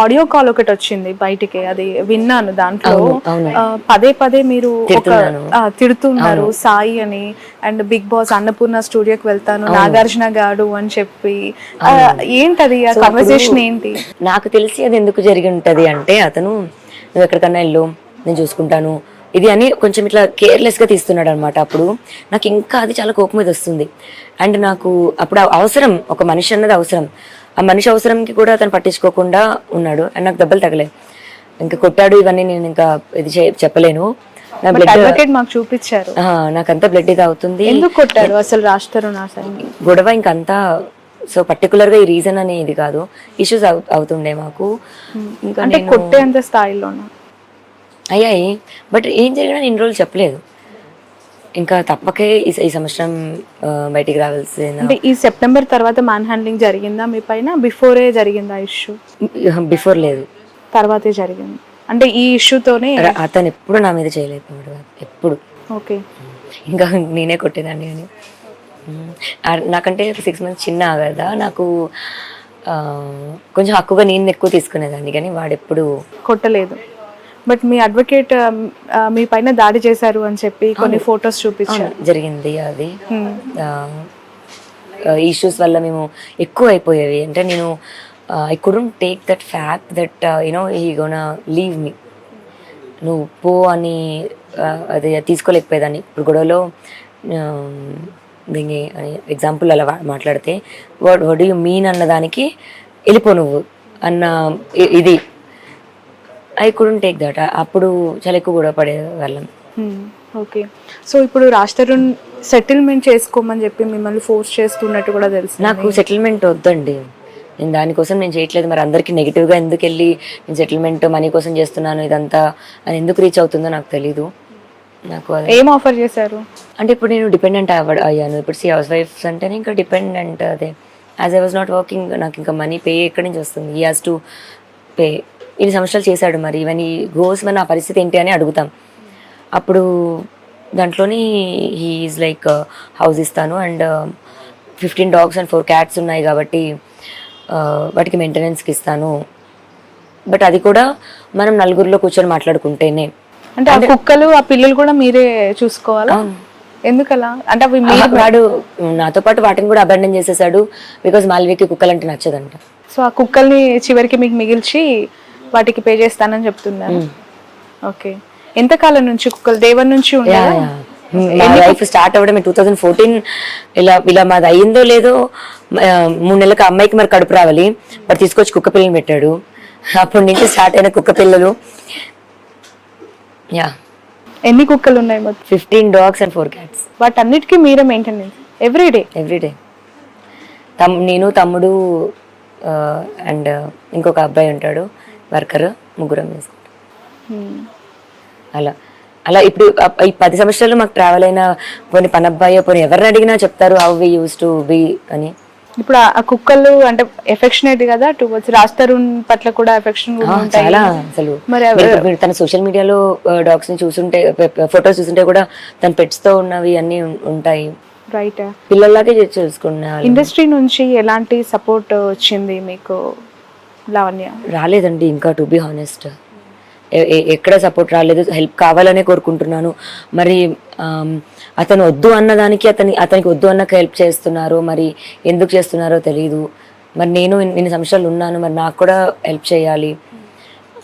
Audio call ఒకటి వచ్చింది బయటికి, అది విన్నాను. దాంట్లో పదే పదే మీరు తిడుతున్నారు సాయి అని, అండ్ బిగ్ బాస్ అన్నపూర్ణ స్టూడియోకి వెళ్తాను నాగార్జున గాడు అని చెప్పి. ఏంటది ఆ కన్వర్సేషన్ ఏంటి? నాకు తెలిసి అది ఎందుకు జరిగి ఉంటది అంటే, అతను నువ్వు ఎక్కడికన్నా వెళ్ళు నేను చూసుకుంటాను ఇది అని కొంచెం ఇట్లా కేర్లెస్గా తీస్తున్నాడు అనమాట. అప్పుడు నాకు ఇంకా అది చాలా కోపం మీద వస్తుంది. అండ్ నాకు అప్పుడు అవసరం, ఒక మనిషి అన్నది అవసరం. ఆ మనిషి అవసరంకి కూడా అతను పట్టించుకోకుండా ఉన్నాడు. అండ్ నాకు దెబ్బలు తగలే, ఇంకా కొట్టాడు ఇవన్నీ నేను ఇంకా ఇది చెప్పలేను. మాకు చూపించారు, నాకంతా బ్లడ్ ఇది అవుతుంది. ఎందుకు కొట్టారు అసలు రాస్తారు నా గొడవ ఇంకంతా. సో పర్టికులర్గా ఈ రీజన్ అనేది కాదు, ఇష్యూస్ అవుతుండే మాకు. ఇంకా కొట్టే అంత స్థాయిలో అయ్యాయి. బట్ ఏం జరిగినా ఇన్ని రోజులు చెప్పలేదు. ఇంకా తప్పకే ఈ సంవత్సరం బయటికి రావాల్సింది. అంటే ఈ సెప్టెంబర్ తర్వాత మ్యాన్ హ్యాండ్లింగ్ జరిగిందా మీ పైన? బిఫోరే జరిగిందా ఇష్యూ? బిఫోర్ లేదు, తర్వాతే జరిగింది. అంటే ఈ ఇష్యూతోనే అతను ఎప్పుడు నా మీద చేయలేదు ఎప్పుడు. ఓకే, ఇంకా నేనే కొట్టేదాన్ని. కానీ నాకంటే 6 months చిన్న కదా, నాకు కొంచెం హక్కుగా నేను ఎక్కువ తీసుకునేదాన్ని, కానీ వాడెప్పుడు కొట్టలేదు. బట్ మీ అడ్వకేట్ మీ పైన దాడి చేశారు అని చెప్పి కొన్ని ఫొటోస్ చూపించారు. జరిగింది అది. ఇష్యూస్ వల్ల మేము ఎక్కువ అయిపోయేవి. అంటే నేను I couldn't take that fact that he gonna leave me, నువ్వు పో అని అది తీసుకోలేకపోయేదాన్ని. ఇప్పుడు గొడవలో దీన్ని ఎగ్జాంపుల్ అలా మాట్లాడితే వాట్ డూ యూ మీన్ అన్నదానికి వెళ్ళిపో నువ్వు అన్న ఇది ఐ కుడెంట్ టేక్ దట్. అప్పుడు చాలా ఎక్కువ గొడవ పడే వాళ్ళం. ఓకే, సో ఇప్పుడు రాజ్ తరుణ్ సెటిల్మెంట్ చేసుకోమని చెప్పి మిమ్మల్ని ఫోర్స్ చేస్తున్నట్టు కూడా తెలుసు. నాకు సెటిల్మెంట్ వద్దండి, నేను దానికోసం నేను చేయట్లేదు. మరి అందరికి నెగిటివ్గా ఎందుకు వెళ్ళి నేను సెటిల్మెంట్ మనీ కోసం చేస్తున్నాను ఇదంతా అని ఎందుకు రీచ్ అవుతుందో నాకు తెలీదు. నాకు ఏం ఆఫర్ చేశారు అంటే, ఇప్పుడు నేను డిపెండెంట్ అయ్యాను. ఇప్పుడు హౌస్ వైఫ్స్ అంటేనే ఇంకా డిపెండెంట్. అదే as I was not working, నాకు ఇంకా మనీ పే ఎక్కడి నుంచి వస్తుంది? He has to pay. ఇన్ని సంవత్సరాలు చేశాడు, మరి ఇవన్నీ గోస్ మరి నా పరిస్థితి ఏంటి అని అడుగుతాం. అప్పుడు దాంట్లోని హీ ఈజ్ లైక్ హౌస్ ఇస్తాను అండ్ 15 dogs and 4 cats ఉన్నాయి కాబట్టి వాటికి మెయింటెనెన్స్కి ఇస్తాను. బట్ అది కూడా మనం నలుగురిలో కూర్చొని మాట్లాడుకుంటేనే. అంటే ఆ కుక్కలు ఆ పిల్లలు కూడా మీరే చూసుకోవాలా? ఎందుకలా? అంటే వాడు నాతో పాటు వాటిని కూడా అబాండన్ చేసేసాడు, బికాజ్ మాల్వికి కుక్కలు అంటే నచ్చదంట. సో ఆ కుక్కల్ని చివరికి మీకు మిగిల్చి వాటికి పే చేస్తానని చెప్తున్నాను. ఓకే, ఎంతకాలం నుంచి కుక్కలు? దేవన్ నుంచి లైఫ్ స్టార్ట్ అవ్వడం 2014. ఇలా మాది అయ్యిందో లేదో 3 నెలలకు అమ్మాయికి మరి కడుపు రావాలి, వాడు తీసుకొచ్చి కుక్క పిల్లలు పెట్టాడు. అప్పటి నుంచి స్టార్ట్ అయిన కుక్క పిల్లలు. ఎన్ని కుక్కలు ఉన్నాయి మొత్తం? 15 dogs and 4 cats. వాటన్నిటికీ మీరే మెయింటెనెన్స్ ఎవ్రీడే? నేను, తమ్ముడు అండ్ ఇంకొక అబ్బాయి ఉంటాడు వర్కర్, ముగ్గురం వేసుకుంటాం. అలా ఇప్పుడు ఈ 10 సంవత్సరాలు మాకు ట్రావెల్ అయిన పోనీ పనబ్బాయి పోనీ ఎవరిని అడిగినా చెప్తారు how we used to be అని. ఇప్పుడు ఆ కుక్కలు అంటే ఎఫెక్షనేట్ కదా టువర్డ్స్ రాజ్ తరుణ్ పట్ల కూడా ఎఫెక్షన్ చాలా. అసలు మీరు తన సోషల్ మీడియాలో డాగ్స్ ని చూసుంటే, ఫొటోస్ చూసుంటే కూడా తన పెట్స్ తో ఉన్నవి అన్ని ఉంటాయి. రైట్, పిల్లల్లాగే చూసుకున్నా. ఇండస్ట్రీ నుంచి ఎలాంటి సపోర్ట్ వచ్చింది మీకు లావణ్య? రాలేదండి ఇంకా, టు బి హానెస్ట్. ఎక్కడ సపోర్ట్ రాలేదు. హెల్ప్ కావాలనే కోరుకుంటున్నాను. మరి అతను వద్దు అన్నదానికి అతనికి వద్దు అన్నకు హెల్ప్ చేస్తున్నారో మరి ఎందుకు చేస్తున్నారో తెలీదు. మరి నేను ఇన్ని సంవత్సరాలు ఉన్నాను, మరి నాకు కూడా హెల్ప్ చేయాలి.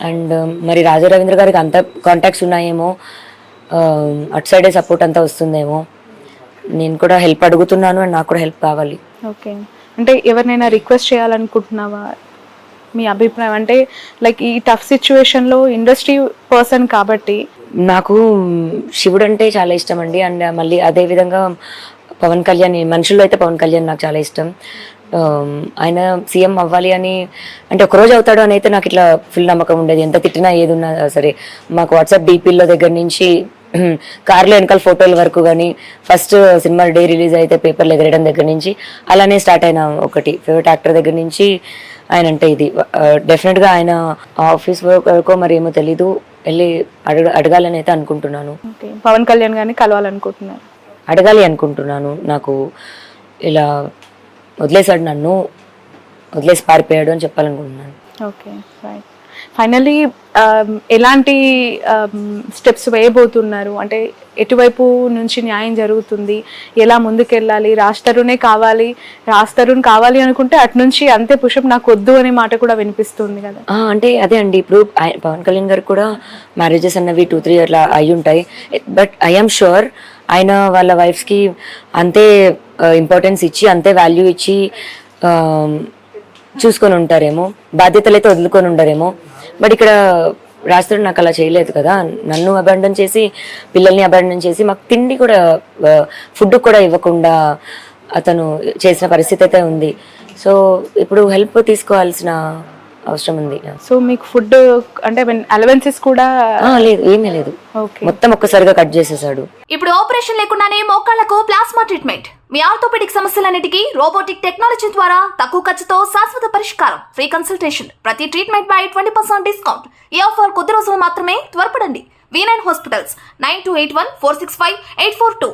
అండ్ మరి రాజా రవీంద్ర గారికి అంత కాంటాక్ట్స్ ఉన్నాయేమో, అటు సైడే సపోర్ట్ అంతా వస్తుందేమో. నేను కూడా హెల్ప్ అడుగుతున్నాను అండ్ నాకు కూడా హెల్ప్ కావాలి. ఓకే, అంటే ఎవరినైనా రిక్వెస్ట్ చేయాలనుకుంటున్నావా? మీ అభిప్రాయం అంటే లైక్ ఈ టఫ్ సిచ్యువేషన్లో ఇండస్ట్రీ పర్సన్ కాబట్టి. నాకు శివుడు అంటే చాలా ఇష్టం అండి. అండ్ మళ్ళీ అదే విధంగా పవన్ కళ్యాణ్, మనుషుల్లో అయితే పవన్ కళ్యాణ్ నాకు చాలా ఇష్టం. ఆయన సీఎం అవ్వాలి అని అంటే ఒకరోజు అవుతాడు అని అయితే నాకు ఇట్లా ఫుల్ నమ్మకం ఉండేది. ఎంత తిట్టినా ఏది ఉన్నా సరే. మాకు వాట్సాప్ డీపీల్లో దగ్గర నుంచి కార్లో వెనకాల ఫోటోల వరకు కానీ, ఫస్ట్ సినిమా డే రిలీజ్ అయితే పేపర్లు ఎగరేయడం దగ్గర నుంచి అలానే స్టార్ట్ అయిన ఒకటి ఫేవరెట్ యాక్టర్ దగ్గర నుంచి ఆయన అంటే ఇది డెఫినెట్గా ఆయన ఆఫీస్ వరకు మరి ఏమో తెలీదు, వెళ్ళి అడగాలని అయితే అనుకుంటున్నాను. పవన్ కళ్యాణ్ గారిని కలవాలనుకుంటున్నాను, అడగాలి అనుకుంటున్నాను. నాకు ఇలా వదిలేసాడు, నన్ను వదిలేసి పారిపోయాడు అని చెప్పాలనుకుంటున్నాను. Okay, right. ఫైనల్లీ ఎలాంటి స్టెప్స్ వేయబోతున్నారు? అంటే ఎటువైపు నుంచి న్యాయం జరుగుతుంది, ఎలా ముందుకెళ్ళాలి? రాజ్ తరుణ్ కావాలి అనుకుంటే అటు నుంచి అంతే పుషప్ నాకు వద్దు అనే మాట కూడా వినిపిస్తుంది కదా. అంటే అదే అండి, ఇప్పుడు పవన్ కళ్యాణ్ గారు కూడా మ్యారేజెస్ అన్నవి 2-3 అట్లా అయి ఉంటాయి. బట్ ఐఎమ్ షూర్ ఆయన వాళ్ళ వైఫ్స్కి అంతే ఇంపార్టెన్స్ ఇచ్చి, అంతే వాల్యూ ఇచ్చి చూసుకొని ఉంటారేమో, బాధ్యతలు అయితే వదులుకొని ఉండరేమో. బట్ ఇక్కడ రాజధాని నాకు అలా చేయలేదు కదా, నన్ను అబాండన్ చేసి, పిల్లల్ని అబాండన్ చేసి, మాకు తిండి కూడా, ఫుడ్ కూడా ఇవ్వకుండా అతను చేసిన పరిస్థితి అయితే ఉంది. సో ఇప్పుడు హెల్ప్ తీసుకోవాల్సిన అవసరం ఉంది. సో మీకు ఫుడ్ అంటే అలవెన్సెస్ కూడా లేదు, ఏమీ లేదు, మొత్తం ఒక్కసారిగా కట్ చేసేసాడు. ఇప్పుడు ఆపరేషన్ లేకుండానే మోకాళ్లకు ప్లాస్మా ట్రీట్మెంట్, మీ ఆర్థోపెడిక్ సమస్యలన్నిటికీ రోబోటిక్ టెక్నాలజీ ద్వారా తక్కువ ఖర్చుతో శాశ్వత పరిష్కారం, ఫ్రీ కన్సల్టేషన్, ప్రతి ట్రీట్మెంట్ పై 20% డిస్కౌంట్. ఈ ఆఫర్ కొద్ది రోజులు మాత్రమే, త్వరపడండి. V9 hospitals 9281465842.